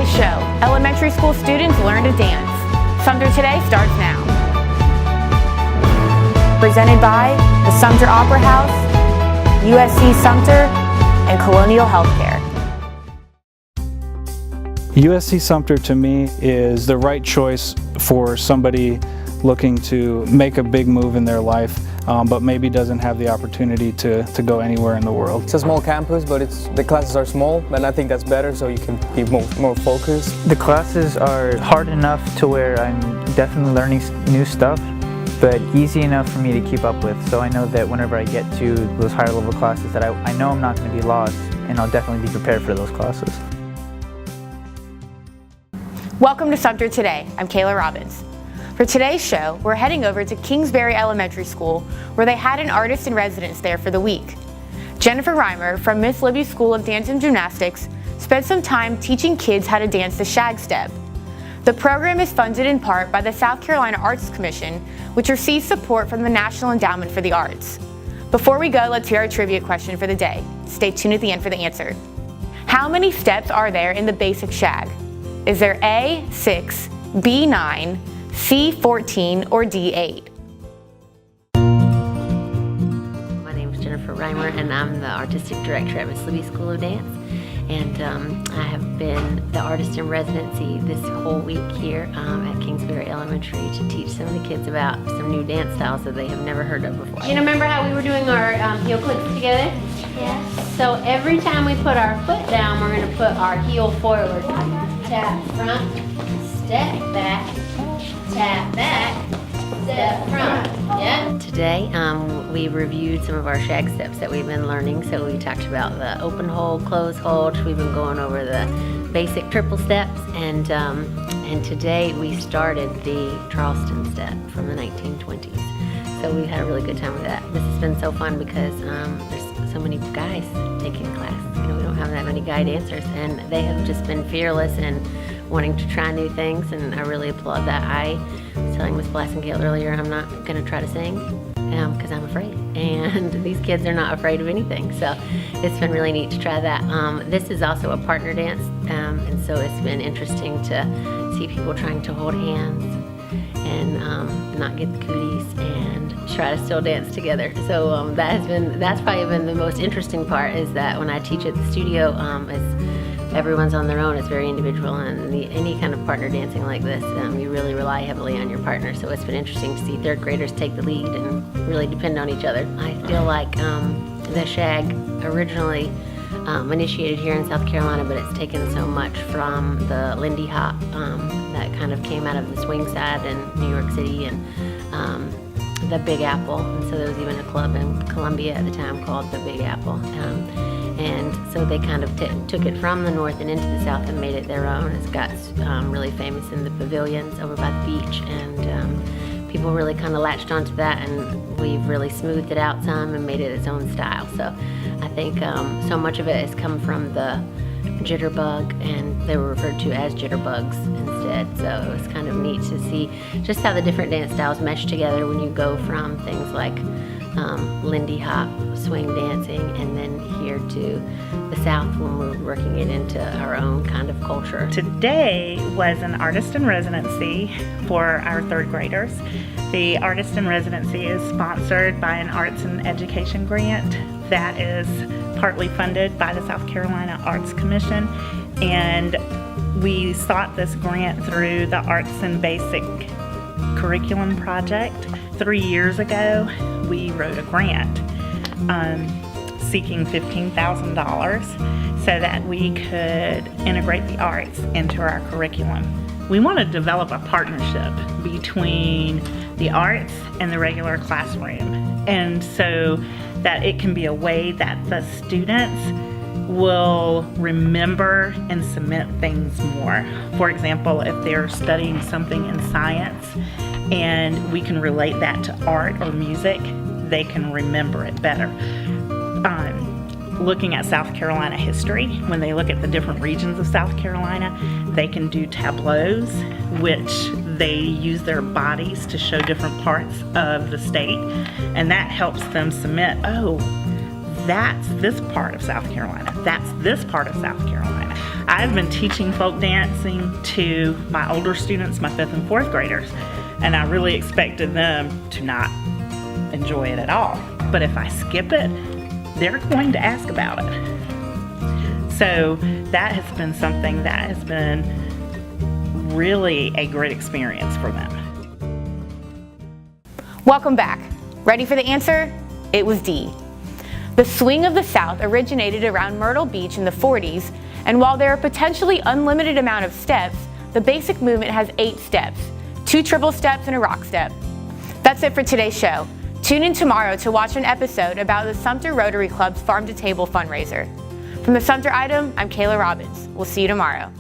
today's show, elementary school students learn to dance. Sumter Today starts now. Presented by the Sumter Opera House, USC Sumter, and Colonial Healthcare. USC Sumter to me is the right choice for somebody looking to make a big move in their life, but maybe doesn't have the opportunity to go anywhere in the world. It's a small campus, but the classes are small, and I think that's better, so you can be more focused. The classes are hard enough to where I'm definitely learning new stuff, but easy enough for me to keep up with. So I know that whenever I get to those higher level classes that I know I'm not going to be lost, and I'll definitely be prepared for those classes. Welcome to Sumter Today. I'm Kayla Robbins. For today's show, we're heading over to Kingsbury Elementary School, where they had an artist in residence there for the week. Jennifer Reimer from Miss Libby's School of Dance and Gymnastics spent some time teaching kids how to dance the Shag Step. The program is funded in part by the South Carolina Arts Commission, which receives support from the National Endowment for the Arts. Before we go, let's hear our trivia question for the day. Stay tuned at the end for the answer. How many steps are there in the basic shag? Is there A, 6, B, 9, C, 14, or D, 8? My name is Jennifer Reimer, and I'm the Artistic Director at Miss Libby's School of Dance. And I have been the artist in residency this whole week here at Kingsbury Elementary to teach some of the kids about some new dance styles that they have never heard of before. You remember how we were doing our heel clicks together? Yes. So every time we put our foot down, we're going to put our heel forward. Tap front, step back, tap back, step front. Yeah? Today we reviewed some of our shag steps that we've been learning. So we talked about the open hold, close hold. We've been going over the basic triple steps, and today we started the Charleston step from the 1920s. So we've had a really good time with that. This has been so fun because there's so many guys taking class. You know, we don't have that many guy dancers, and they have just been fearless and wanting to try new things, and I really applaud that. I was telling Miss Blassingale earlier, I'm not going to try to sing because I'm afraid, and these kids are not afraid of anything, so it's been really neat to try that. This is also a partner dance, and so it's been interesting to see people trying to hold hands and not get the cooties and try to still dance together. So that's probably been the most interesting part, is that when I teach at the studio, everyone's on their own. It's very individual, and any kind of partner dancing like this, you really rely heavily on your partner. So it's been interesting to see third graders take the lead and really depend on each other. I feel like the Shag originally initiated here in South Carolina, but it's taken so much from the Lindy Hop that kind of came out of the swing side in New York City, and the Big Apple. And so there was even a club in Columbia at the time called the Big Apple. And so they kind of took it from the north and into the south and made it their own. It's got really famous in the pavilions over by the beach, and people really kind of latched onto that, and we've really smoothed it out some and made it its own style. So I think so much of it has come from the jitterbug, and they were referred to as jitterbugs instead. So it was kind of neat to see just how the different dance styles mesh together when you go from things like Lindy Hop, swing dancing, and then here to the South when we're working it into our own kind of culture. Today was an artist in residency for our third graders. The artist in residency is sponsored by an arts and education grant that is partly funded by the South Carolina Arts Commission, and we sought this grant through the Arts and Basic Curriculum Project. 3 years ago, we wrote a grant seeking $15,000 so that we could integrate the arts into our curriculum. We want to develop a partnership between the arts and the regular classroom, and so that it can be a way that the students will remember and cement things more. For example, if they're studying something in science and we can relate that to art or music, they can remember it better. Looking at South Carolina history, when they look at the different regions of South Carolina, they can do tableaus, which they use their bodies to show different parts of the state, and that helps them cement, oh, that's this part of South Carolina, that's this part of South Carolina. I've been teaching folk dancing to my older students, my 5th and 4th graders, and I really expected them to not enjoy it at all. But if I skip it, they're going to ask about it. So that has been something that has been really a great experience for them. Welcome back. Ready for the answer? It was D. The swing of the South originated around Myrtle Beach in the 40s, and while there are potentially unlimited amount of steps, the basic movement has 8 steps, 2 triple steps and a rock step. That's it for today's show. Tune in tomorrow to watch an episode about the Sumter Rotary Club's Farm to Table fundraiser. From the Sumter Item, I'm Kayla Robbins. We'll see you tomorrow.